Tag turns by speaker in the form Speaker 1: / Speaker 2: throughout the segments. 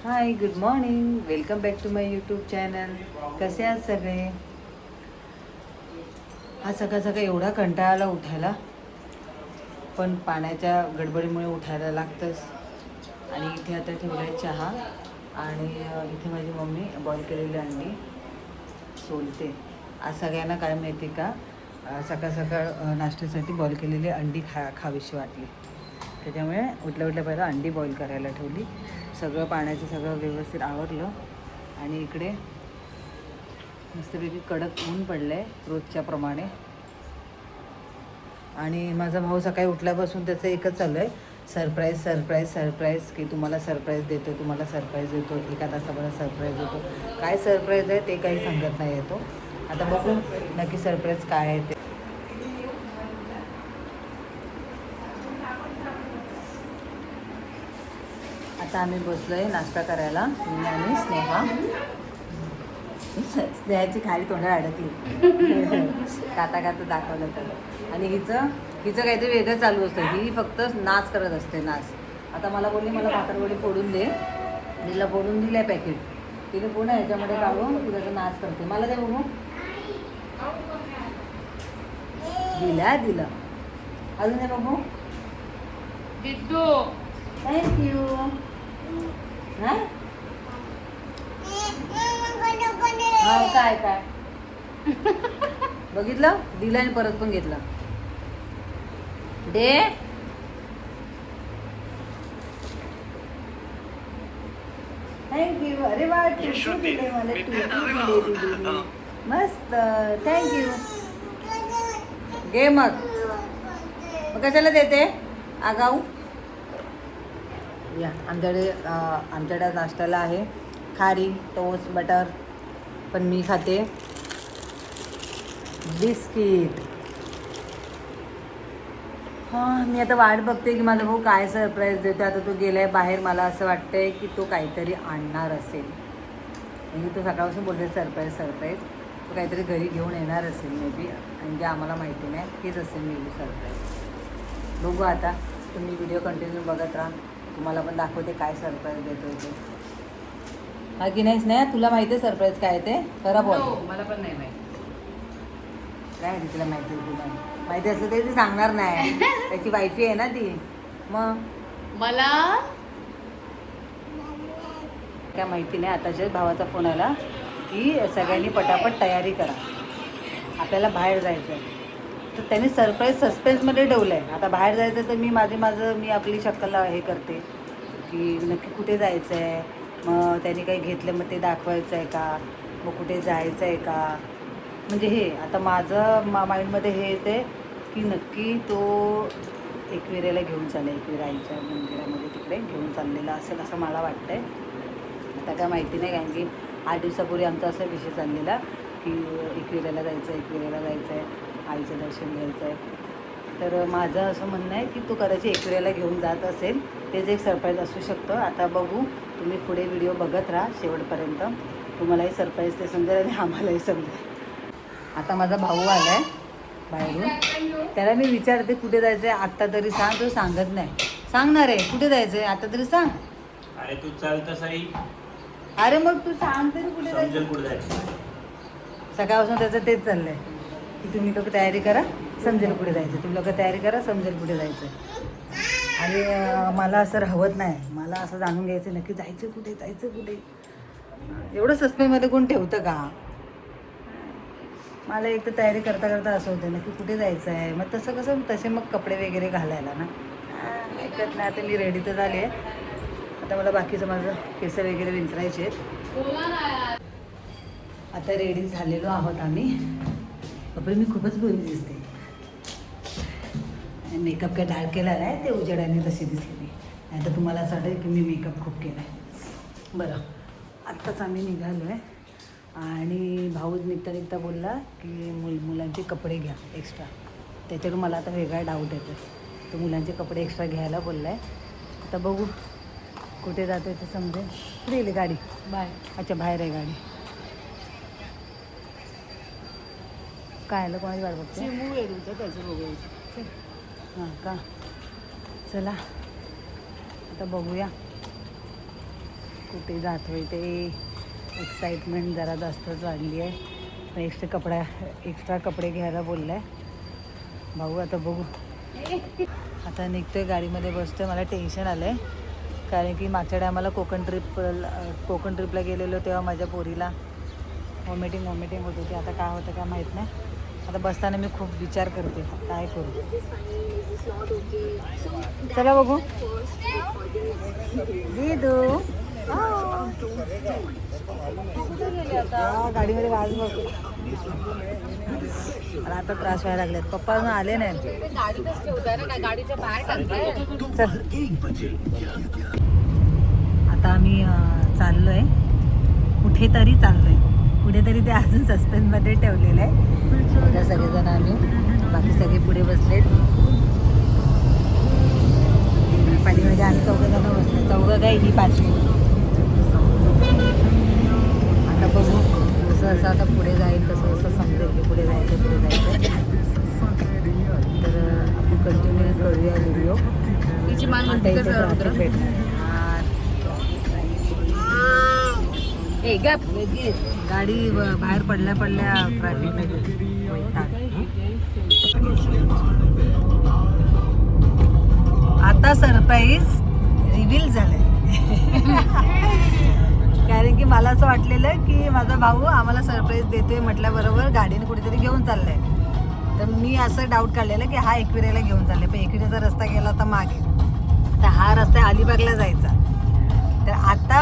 Speaker 1: High, good morning. Welcome back to my YouTube channel. कसे आहात सगळे? हा सकाळ सकाळ एवढा कंटाळा आला उठायला, पण पाण्याच्या गडबडीमुळे उठायला लागतंच. आणि इथे आता ठेवला आहे चहा आणि इथे माझी मम्मी बॉईल केलेली अंडी सोलते. आज सगळ्यांना काय माहिती का, सकाळ सकाळ नाश्त्यासाठी बॉईल केलेली अंडी खावीशी वाटली. त्याच्यामुळे उठल्या उठल्या पहिला अंडी बॉईल करायला ठेवली. सगळं पाण्याचं सगळं व्यवस्थित आवरलं आणि इकडे मस्तपैकी कडक ऊन पडलं आहे रोजच्याप्रमाणे. आणि माझा भाऊ सकाळी उठल्यापासून त्याचं एकच चालू आहे, सरप्राईज सरप्राईज सरप्राईज, की तुम्हाला सरप्राईज देतो, तुम्हाला सरप्राईज देतो, एका तासाभरात सरप्राईज देतो. काय सरप्राईज आहे ते काही सांगत नाही येतो. आता बघू नक्की सरप्राईज काय आहे ते. आता आम्ही बसलो आहे नाश्ता करायला, मी आणि स्नेहा. स्नेहाची खाली तोंडाला अडकली खाता खाता दाखवलं तर. आणि हिचं काहीतरी वेगळं चालू असतं. ही फक्त नाच करत असते, नाच. आता मला बोलली मला भाकरवडी फोडून दे, तिला फोडून दिलं आहे पॅकेट. तिने पूर्ण ह्याच्यामध्ये काढून तिला नाच करते. मला ते बघू दिलं अजून ते बघू. थँक्यू. हां काय काय बघितलं, दिला आणि परत पण घेतला. दे थँक्यू. अरे वा, टिशू दिले मला, टिशू दिले. मस्त, थँक्यू. घे मग कशाला देते आगाऊ. या आमच्याकडे नाश्त्याला आहे खारी टोस्ट बटर, पण मी खाते बिस्किट. हां, मी आता वाट बघते की माझा भाऊ काय सरप्राईज देतो. आता तो गेलाय बाहेर, मला असं वाटतंय की तो काहीतरी आणणार असेल. म्हणजे तो सकाळपासून बोलते सरप्राईज सरप्राईज. तो काहीतरी घरी घेऊन येणार असेल मे बी, म्हणजे आम्हाला माहिती नाही. हेच असेल मे बी सरप्राईज. बघू आता, तुम्ही व्हिडिओ कंटिन्यू बघत राहा, तुम्हाला पण दाखवते काय सरप्राईज देतो ते. हा की नाहीच नाही, तुला माहिती आहे सरप्राईज काय ते? खरं बोल.
Speaker 2: मला पण नाही माहिती
Speaker 1: काय तिला माहिती आहे? तुला माहिती असलं तरी ती सांगणार नाही. त्याची वाईफी आहे ना ती. मग
Speaker 2: मला
Speaker 1: काय माहिती नाही. आताच्याच भावाचा फोन आला की सगळ्यांनी पटापट तयारी करा, आपल्याला बाहेर जायचं आहे. तर त्यांनी सरप्राईज सस्पेन्समध्ये ठेवलं आहे. आता बाहेर जायचं तर मी आपली शक्कल हे करते की नक्की कुठे जायचं आहे. मग त्यांनी काही घेतलं मग ते दाखवायचं आहे का, मग कुठे जायचं आहे का. म्हणजे हे आता माझं माइंडमध्ये हे येते की नक्की तो एकविरेला घेऊन चालेल, एकविरा आईच्या मंदिरामध्ये तिकडे घेऊन चाललेला असेल असं मला वाटतं आहे. आता काय माहिती नाही, कारण की 8 दिवसापूर्वी आमचा असा विषय चाललेला की एकविरेला जायचं आहे, आईचं दर्शन घ्यायचं आहे. तर माझं असं म्हणणं आहे की तो कदाचित एकविरेला घेऊन जात असेल, तेच एक सरप्राईज असू शकतं. आता बघू, तुम्ही पुढे व्हिडिओ बघत राहा शेवटपर्यंत, तुम्हालाही सरप्राईज ते समजेल आणि आम्हालाही समजेल. आता माझा भाऊ आला आहे बाहेरून, त्याला मी विचारते कुठे जायचं आहे आत्ता तरी सांग. तो सांगत नाही. सांगणार आहे कुठे जायचं आहे आता तरी सांग.
Speaker 3: अरे तू चालतं साई.
Speaker 1: अरे मग तू सांग तरी कुठे
Speaker 3: समजेल कुठे जायचं.
Speaker 1: सकाळपासून त्याचं तेच चाललं आहे की तुम्ही लोक तयारी करा, समजेल कुठे जायचं. तुम्ही लोक तयारी करा, समजेल कुठे जायचं. आणि मला असं राहवत नाही, मला असं जाणून घ्यायचं नक्की जायचं कुठे. एवढं सस्पेन्समध्ये कोण ठेवतं का. मला एक तर तयारी करता करता असं होतं नक्की कुठे जायचं आहे. मग तसे मग कपडे वगैरे घालायला ना ऐकत नाही. आता मी रेडी तर झाली आहे. आता मला बाकीचं माझं केस वगैरे विंचरायचे आहेत. आता रेडी झालेलो आहोत आम्ही. बापरे, मी खूपच गोरी दिसते. मेकअप काय डार्क केला नाही, ते उजेडाने तशी दिसली मी. नाही तर तुम्हाला असं वाटेल की मी मेकअप खूप केला आहे. बरं, आत्ताच आम्ही निघालो आहे आणि भाऊ निघता बोलला की मुलांचे कपडे घ्या एक्स्ट्रा. त्याच्यावर मला आता वेगळा डाऊट येतो. तो मुलांचे कपडे एक्स्ट्रा घ्यायला बोलला आहे. आता बघू कुठे जातो ते समजेल. कुठे गेली गाडी? अच्छा, बाहेर आहे गाडी. काय आलं, कोणाची वाट बघते?
Speaker 2: त्याचं बघायचं.
Speaker 1: हां का, चला आता बघूया कुठे जातोय ते एक्साइटमेंट जरा जास्तच वाढली आहे. एक्स्ट्रा कपडे घ्यायला बोललं आहे भाऊ. आता बघू. आता निघतोय, गाडीमध्ये बसतोय. मला टेन्शन आलं आहे कारण की मागच्या टायमाला कोकण ट्रिपला गेलेलो तेव्हा माझ्या पोरीला वॉमिटिंग होत होती. आता काय होतं काय माहीत नाही. आता बसताना मी खूप विचार करते काय करू. चला बघू. दीदू कुठे गेले आता? गाडीमध्ये वाज बघ. मला आता त्रास व्हायला लागलेत. पप्पा अजून आले नाही. चल आता आम्ही चाललोय, कुठेतरी चाललोय. कुठेतरी ते अजून सस्पेन्समध्ये ठेवलेलं आहे. बघा सगळेजण आम्ही, बाकी सगळे पुढे बसलेत. पाठीमध्ये आम्ही 4 जण बसले. 4 काय ही 5वी. आता बघू जसं आता पुढे जाईल तसं समजेल की पुढे जायचं. तर आपण कंटिन्यू करूया व्हिडिओ. आता इथे ट्रॅफिक भेटणार. गाडी बाहेर पडल्या ट्रॅफिकला गेली. आता सरप्राईज रिव्हील झालंय. कारण की मला असं वाटलेलं की माझा भाऊ आम्हाला सरप्राईज देतोय म्हटल्याबरोबर गाडीने कुठेतरी घेऊन चाललाय. तर मी असं डाऊट काढलेलं की हा एकविरेला घेऊन चाललाय. पण एकविरेचा रस्ता गेला होता मागे, तर हा रस्ता अलिबागला जायचा. तर आता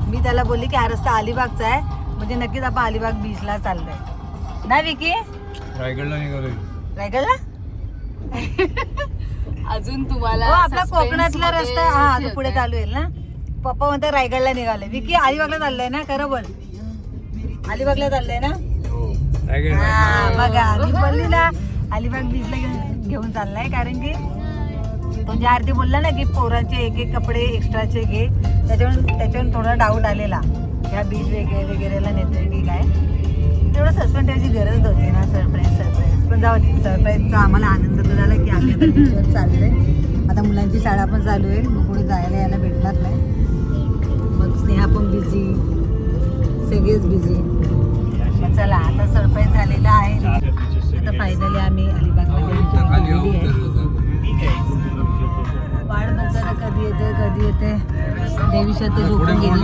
Speaker 1: मी त्याला बोलली की हा रस्ता अलिबागचा आहे, म्हणजे नक्कीच आपण अलिबाग बीचला चाललोय ना विकी?
Speaker 3: रायगडला निघालोय.
Speaker 1: रायगडला
Speaker 2: अजून तुम्हाला
Speaker 1: हो, आपला कोकणातला रस्ता हा तो पुढे चालू आहे ना. पप्पा म्हणतात रायगडला निघाले. विकी अलिबागला चाललंय ना? खरं बोल, अलिबागला चाललंय ना? हा बघा, मी बोलली ना अलिबाग बीचला घेऊन चाललाय. कारण की तो ज्या आरती बोलला ना की पोरांचे एक कपडे एक्स्ट्राचे घे, त्याच्यावरून थोडा डाऊट आलेला ह्या बीच वगैरेला नेतोय की काय. तेवढं सस्पेंड ठेवायची गरज नव्हती ना. सरप्राईज पण जाऊ दे. सरप्राईजचा आम्हाला आनंद तर झाला की आम्ही आता बीचवर चाललोय. आता मुलांची शाळा पण चालू आहे, मग पुढे यायला भेटणार नाही. मग स्नेहा पण बिझी, सगळेच बिझी. मग चला आता सरप्राईज झालेला आहे. आता फायनली आम्ही अलिबागमध्ये गेलेली आहे. वाढ म्हणताना कधी येते. देवीशा तर झोपून गेली.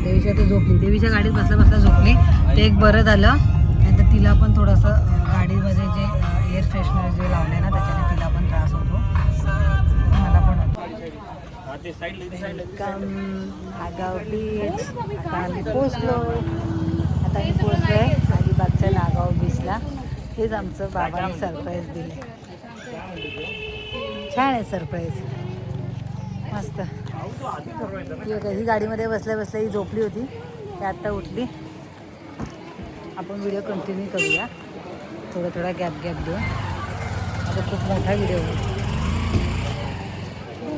Speaker 1: देवीशा तर झोपली. देवीच्या गाडीत बसल्या झोपली. ते एक बरं झालं. नाहीतर तिला पण थोडंसं गाडीमध्ये जे एअर फ्रेशनर जे लावले ना त्याच्याने तिला पण त्रास होतो. मला पण वेलकम नागाव बीच. आता आम्ही पोचलोय अलिबागच्या नागाव बीचला. हेच आमचं बाबाने सरप्राईज दिले. छान आहे सरप्राईज, मस्त. ही गाडीमध्ये बसल्या ही झोपली होती, ती आत्ता उठली. आपण व्हिडिओ कंटिन्यू करूया, थोडा गॅप देऊन. आता खूप मोठा व्हिडिओ होईल.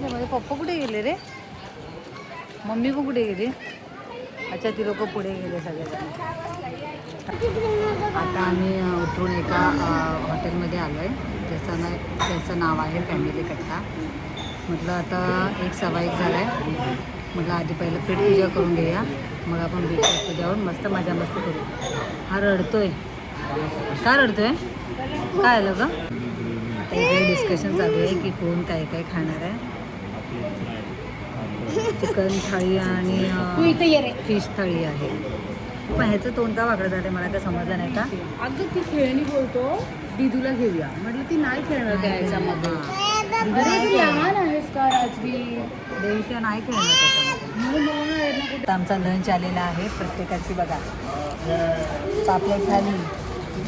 Speaker 1: माझे पप्पा कुठे गेले रे? मम्मी पण कुठे गेली? अच्छा, ती लोक पुढे गेले सगळेजण. आता आम्ही उतरून एका हॉटेलमध्ये आलो आहे, ज्याचं नाव आहे फॅमिली कट्टा. म्हटलं आता 1:15 झाला आहे. म्हटलं आधी पहिलं पेटपूजा करून घेऊया, मग आपण बीचवर जाऊन मस्त मजा मस्ती करू. हा रडतोय. का रडतोय? काय आलं गं? इकडे डिस्कशन चालू आहे की कोण काय खाणार आहे. चिकन थाळी आणि फिश थाळी आहे. पण ह्याचं तोंड का वाकडं जाते मला काय समजलं नाही का?
Speaker 2: अगं ती खेळणी बोलतो दिदूला घेऊया, म्हटलं ती नाही खेळणार त्या ह्याच्यामध्ये. अरे लहान आहेस का राजवी?
Speaker 1: देवीच्या नाही खेळणार त्याच्यामध्ये. आमचा लंच आलेला आहे प्रत्येकाची. बघा, पापलेट थाली,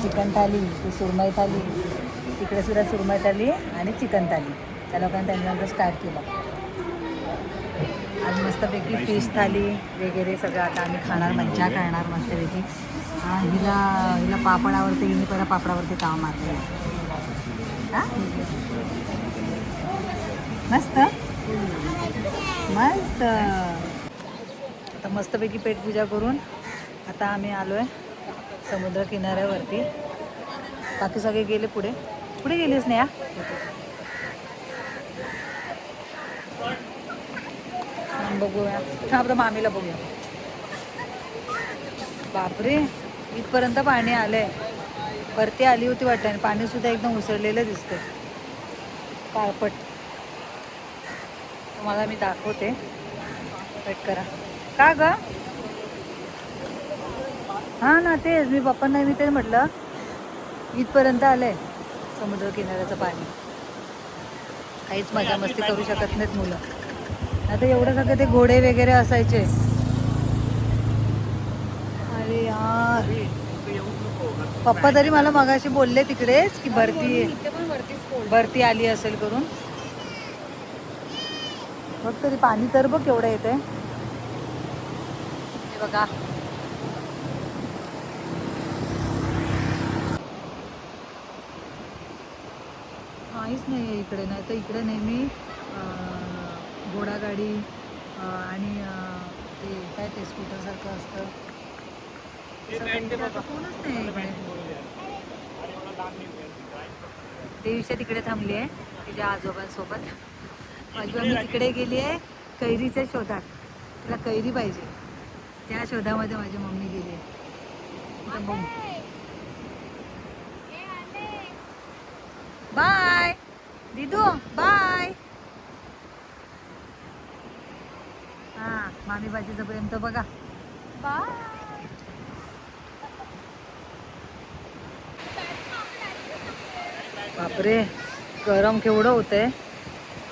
Speaker 1: चिकन थाली, ती सुरमई थाली, तिकडे सुद्धा सुरमई थाली आणि चिकन थाली. त्या लोकांनी त्यांच्यानंतर स्टार्ट केलं. आज मस्तपैकी फिश थाली वगैरे सगळं आता आम्ही खाणार, मज्जा करणार मस्तपैकी. हिला पापड आवडते, हिने पहिला पापडावरती ताव मारते. हां, मस्त मस्त. आता मस्तपैकी पेटपूजा करून आता आम्ही आलो आहे समुद्र किनाऱ्यावरती. बाकी सगळे गेले पुढे गेलेच नाही. बघूया. थांब तर मामीला बघूया. बापरे, इथपर्यंत पाणी आलंय. वरती आली होती वाटतं आणि पाणी सुद्धा एकदम उसळलेलं दिसतंय काळपट. तुम्हाला मी दाखवते, वेट करा. का ग? हा ना, तेच मी पप्पांना मी तेच म्हटलं, इथपर्यंत आलंय समुद्र किनाऱ्याचं पाणी. काहीच मजा मस्ती करू शकत नाहीत मुलं. आता एवढं सगळं ते घोडे वगैरे असायचे. अरे यार, पप्पा तरी मला मगाशी बोलले तिकडेच की
Speaker 2: इथे पण वरतीच
Speaker 1: भरती आली असेल करून. बघ तरी पाणी तर बघ केवढं येतंय. हे बघा, काहीच नाही आहे इकडे. नाही तर इकडे नेहमी घोडागाडी आणि ते काय ते स्कूटरसारखं असतं. कोणच नाही इकडे. देवीच्या तिकडे थांबली आहे तिच्या आजोबांसोबत. माझी मम्मी तिकडे गेली आहे कैरीच्या शोधात. तिला कैरी पाहिजे, त्या शोधामध्ये माझी मम्मी गेली आहे. बाय दिदू, बाय. हा, मामी बाजीचं प्रेम तर बघा. बापरे, गरम केवढं होतंय.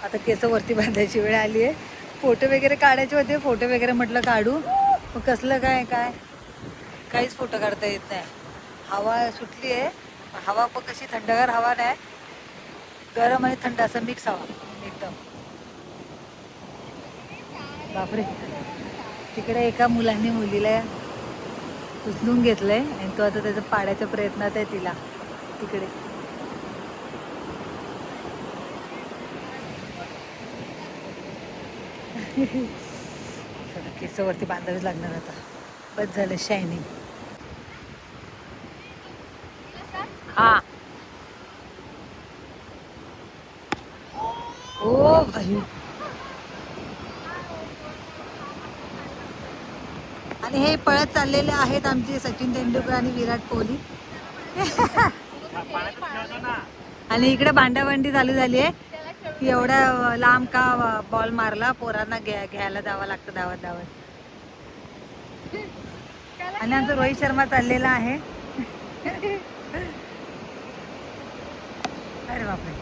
Speaker 1: आता केस वरती बांधायची वेळ आली आहे. फोटो वगैरे काढायचे होते, फोटो वगैरे म्हटलं काढू, मग कसलं काय काहीच फोटो काढता येत नाही. हवा सुटली आहे, हवा पण कशी थंडगार हवा नाही, गरम आणि थंड असं मिक्स हवा एकदम. बापरे, तिकडे एका मुलाने मुलीला उचलून घेतलंय आणि तो आता त्याचं पाडायच्या प्रयत्नात आहे तिला तिकडे. केसावरती बांधावीच लागणार आता. बस झालं शायनिंग. हा, ओ भाई. आणि हे पळत चाललेले आहेत आमचे सचिन तेंडुलकर आणि विराट कोहली. आणि इकडे भांडाभांडी चालू झाली आहे की एवढा लांब का बॉल मारला. पोरांना घ्यायला जावं लागतं धावत धावत. आणि आमचा रोहित शर्मा चाललेला आहे. अरे बापरे,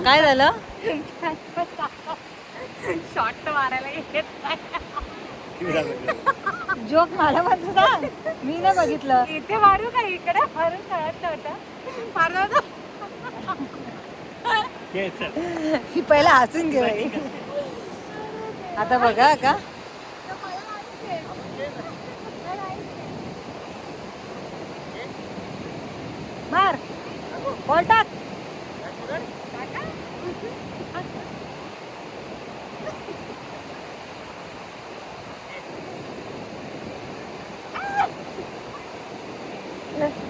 Speaker 1: काय झालं?
Speaker 2: शॉट मारायला येत नाही.
Speaker 1: जोक मला म्हणतो सांग, मी नाही बघितलं.
Speaker 2: इथे मारू का इकडे मारून कळत नव्हतं. मारलं
Speaker 1: ही पहिला हसून घे बाई. आता बघा का, मार बॉल टाक.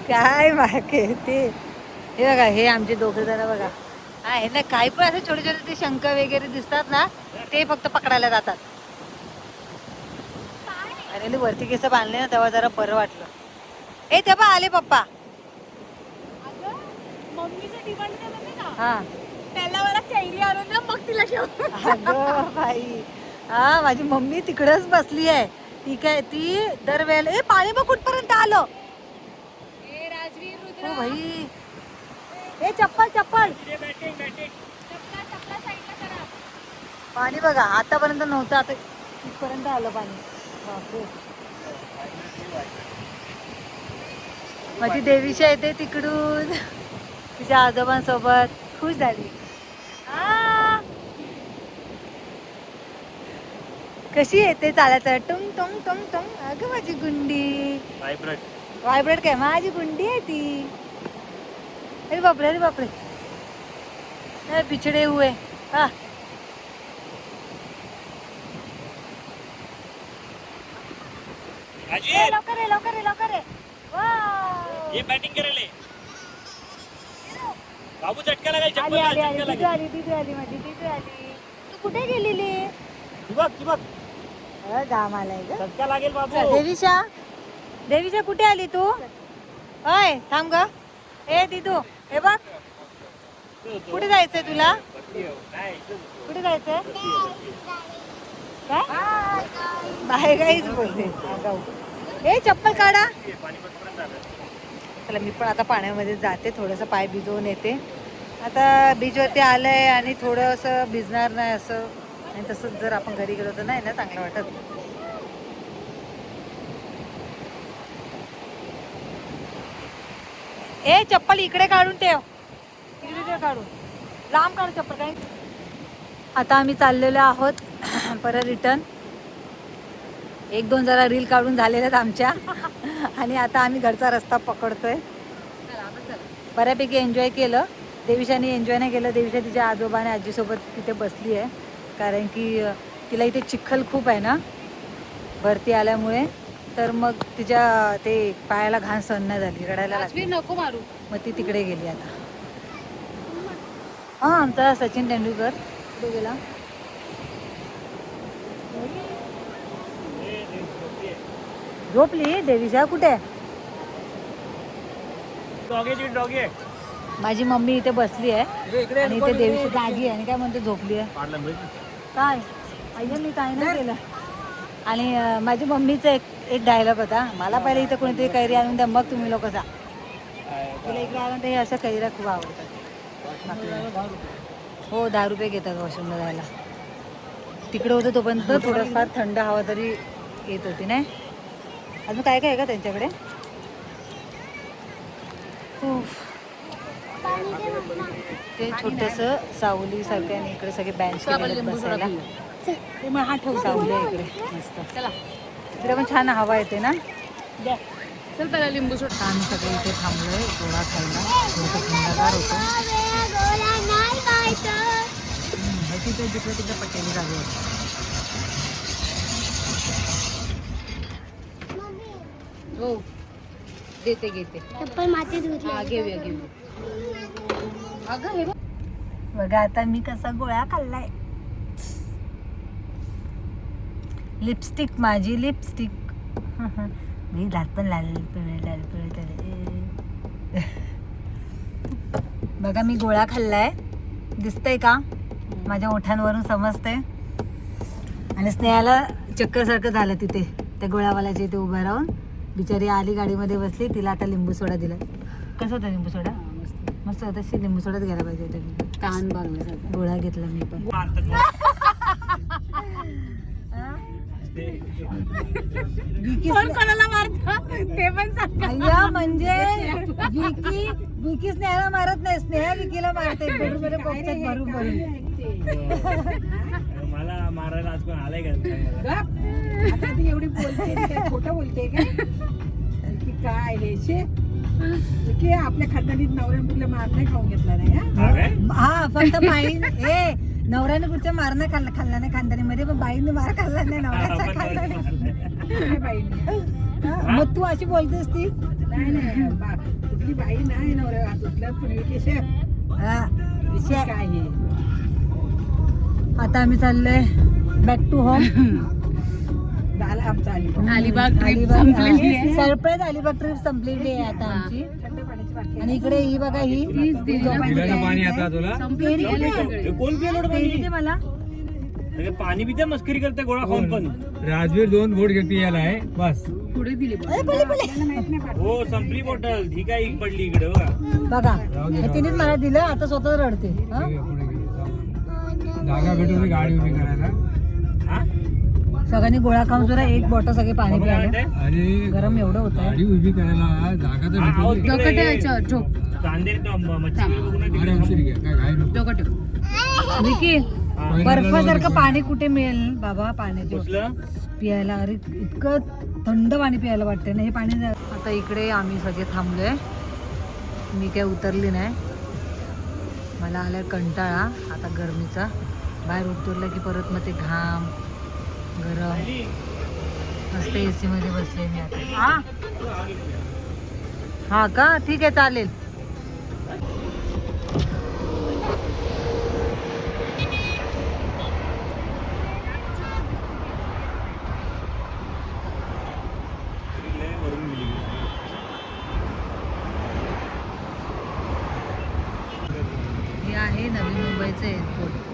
Speaker 1: काय मागे ते. हे बघा, हे आमचे दोघे जण बघा. हा, हे ना काही पण असे छोटे छोटे ते शंख वगैरे दिसतात ना, ते फक्त पकडायला जातात. आणि वरती केस बांधले ना तेव्हा जरा बरं वाटलं. ए तेव्हा आले पप्पा.
Speaker 2: मम्मीचं डिमांड केलं ना,
Speaker 1: हा,
Speaker 2: त्याला मला कैरी आणून ना मग तिला घेऊन.
Speaker 1: अगं बाई, हा माझी मम्मी तिकडच बसली आहे. ती काय ती दरवेळेला ए पाणी बघ कुठपर्यंत आलं.
Speaker 2: राजवीर
Speaker 1: हो भाई, ए चप्पल चप्पल. पाणी बघा, आतापर्यंत नव्हतं, आता इथपर्यंत आलं पाणी. बापरे. माझी देवीशा येते तिकडून तिच्या आजोबांसोबत, खुश झाली. कशी येते चालायचं, टुंग टुंग टुंग टुंग. अगं माझी गुंडी. व्हायब्रेट काय, माझी गुंडी आहे ती. अरे बापरे, अरे बापरे, पिछड़े हुए. हा, लवकर आहे.
Speaker 3: ये बैटिंग करेले. बाबू चटका लागेल,
Speaker 2: आली
Speaker 3: चप्पल
Speaker 2: आली
Speaker 3: घाल,
Speaker 2: आली
Speaker 3: चटका
Speaker 2: दिदू
Speaker 3: लागेल.
Speaker 2: आली दिदू आली माझी दिदू आली. तू कुठे गेलेली?
Speaker 3: ती बघ, ती बघ.
Speaker 2: घाम आलाय ग.
Speaker 3: चटका लागेल बाबू.
Speaker 1: देवीशा देवीशा कुठे आली तू? अय थांब ग. ए दिदू हे बघ कुठे जायचंय तुला?
Speaker 3: काय?
Speaker 1: कुठे जायचंय? काय बाहेर काहीच बोलते आगाऊ. ए चप्पल काढा. चला मी पण आता पाण्यामध्ये जाते, थोडंसं पाय भिजवून येते. आता बीचवरती आलंय आणि थोडंसं भिजणार नाही असं, आणि तसंच जर आपण घरी गेलो तर नाही ना चांगलं वाटत. ए चप्पल इकडे काढून ठेव, इकडे ठेव काढून, लांब काढ चप्पल. काही आता आम्ही चाललेलो आहोत परत रिटर्न. 1-2 जरा रील काढून झालेल्या आहेत आमच्या आणि आता आम्ही घरचा रस्ता पकडतोय. बऱ्यापैकी एन्जॉय केलं. देवीशाने एन्जॉय नाही केलं. देवीशा तिच्या आजोबा आणि आजीसोबत तिथे बसली आहे, कारण की तिला इथे चिखल खूप आहे ना भरती आल्यामुळे, तर मग तिच्या ते पायाला घाण सहन नाही झाली, रडायला लागली.
Speaker 2: नको मारू.
Speaker 1: मग ती तिकडे गेली आता. हां आमचा सचिन तेंडुलकर कुठे गेला? झोपली देवीशा. कुठे?
Speaker 3: डॉगी.
Speaker 1: माझी मम्मी इथे बसली आहे आणि इथे देवीची जागी आहे आणि काय म्हणते झोपली आहे. काय अय्या मी काय नाही केलं. आणि माझी मम्मीचा एक डायलॉग होता, मला पहिले इथं कोणीतरी कैरी आणून द्या मग तुम्ही लोक जा. तिला इकडे आलं तर हे अशा कैऱ्या खूप आवडतात आपल्याला. हो 10 रुपये घेतात वॉशरूमला जायला. तिकडे होतं तोपर्यंत थोडंफार थंड हवा तरी येत होती नाही. अजून काय काय आहे का त्यांच्याकडे? ते छोटंसं सावलीसारखं आणि इकडे सगळे बेंच केलेले बसायला. ते मग हा ठेव सावली आहे इकडे मस्त.
Speaker 2: चला
Speaker 1: इकडे पण छान हवा येते ना.
Speaker 2: चल पहिला लिंबू सोड.
Speaker 1: आम्ही सगळे इथे थांबलोय गोळा खायला. थोडंसं थंडगार होतं. तिथे तिकडे पटेली जागे होते.
Speaker 2: हो देते घेते.
Speaker 4: चप्पल मातीत
Speaker 2: हा घेऊया. अगं हे बघ.
Speaker 1: बघा आता मी कसा गोळा खाल्लाय. लिपस्टिक माझी लिपस्टिक. मी दात पण लाल पिवळे झाले. बघा मी गोळा खाल्लाय, दिसतंय का? माझ्या ओठांवरून समजतंय. आणि स्नेहाला चक्कर सारखं झालं तिथे त्या गोळ्यावाल्याच्या इथे उभं राहून. बिचारी आली गाडीमध्ये बसली, तिला आता लिंबू सोडा दिला. कसं होतं लिंबू सोडा? मस्त होतं. तशी लिंबू सोडाच घ्यायला पाहिजे होतं.
Speaker 2: कान बांगल्यासारखं.
Speaker 1: गोळा घेतला मी पण.
Speaker 2: कोणाला मारत ते पण सांग.
Speaker 1: अय्या म्हणजे विकी स्नेहाला मारत नाही, स्नेहा विकीला मारते. बेडरूम मध्ये पोपच्यात भरून
Speaker 3: मला मारायला आज कोण आलाय का?
Speaker 5: आता ती एवढी बोलते, काय खोटं बोलते की काय हे शे की आपल्या खानदानीत नवऱ्याने कुठल्या मार नाही खाऊन घेतला नाही.
Speaker 3: हा काय?
Speaker 1: हा फक्त बाई नवऱ्याने कुठच्या मार नाही खाल्ला नाही खानदानी मध्ये, पण बाईने मार खाल्ला नाही नवऱ्याचा खाल्ला नाही.
Speaker 5: काय बाईने?
Speaker 1: मग तू अशी बोलतेस ती?
Speaker 5: नाही कुठली बाई नाही नवऱ्या हातुतल्या पण विकेश
Speaker 1: हा, विषय.
Speaker 5: काय हे
Speaker 1: आता आम्ही चाललोय बॅक टू होम.
Speaker 5: झालं आमचं अलिबाग.
Speaker 2: अलिबाग ट्रिप संपलेली आहे.
Speaker 1: सरप्राईज अलिबाग ट्रिप संपलेली आहे आता आमची.
Speaker 5: थंड पाण्याची बाटली.
Speaker 1: आणि इकडे ही बघा ही
Speaker 3: पाणी आता तुला
Speaker 2: संपलेली आहे.
Speaker 3: हे कोण पिलं
Speaker 1: पेरी दे मला.
Speaker 3: पाणी पिते मस्करी करते गोळा खाऊन पण.
Speaker 6: राजवीर 2 बोट पियाला आहे बस.
Speaker 2: पुढे दिली बघ.
Speaker 1: अरे पहिले.
Speaker 3: हो संपली बॉटल. ठीक आहे पडली इकडे बघा.
Speaker 1: बघा तिनेच मला दिलं, आता स्वतः रडते. हा?
Speaker 6: पुढे गेली. जागा भेटून गाडी उभी करायला.
Speaker 3: हा?
Speaker 1: सगळ्यांनी गोळा खाऊन सुद्धा एक बॉटल सगळे पाणी
Speaker 3: बघा काय
Speaker 1: प्यायला.
Speaker 3: म्हणते?
Speaker 6: अरे
Speaker 1: गरम एवढं होतं.
Speaker 6: गाडी उभी करायला जागा तर
Speaker 3: अहो,
Speaker 6: भेटू.
Speaker 3: तिकडे
Speaker 2: डोकं ठेवायचं झोप.
Speaker 3: कांदे मच्छी बघून
Speaker 6: अरे उशीर घ्या काय घाई नको.
Speaker 2: डोकं ठेव.
Speaker 1: विकी
Speaker 3: हा.
Speaker 1: बर्फासारखं पाणी कुठे मिळेल बाबा पाण्याचे
Speaker 3: घुसलं?
Speaker 1: पियायला? अरे इतकं थंड पाणी प्यायला वाटते ना हे पाणी. आता इकडे आम्ही सगळे थांबलोय. मी काय उतरली नाही, मला आलाय कंटाळा आता गरमीचा. बाहेर उतरलं की परत मग ते घाम गरम. मस्त AC मध्ये बसले मी आता. हा का? ठीक आहे चालेल.
Speaker 2: आहे नवी मुंबईचं एअरपोर्ट.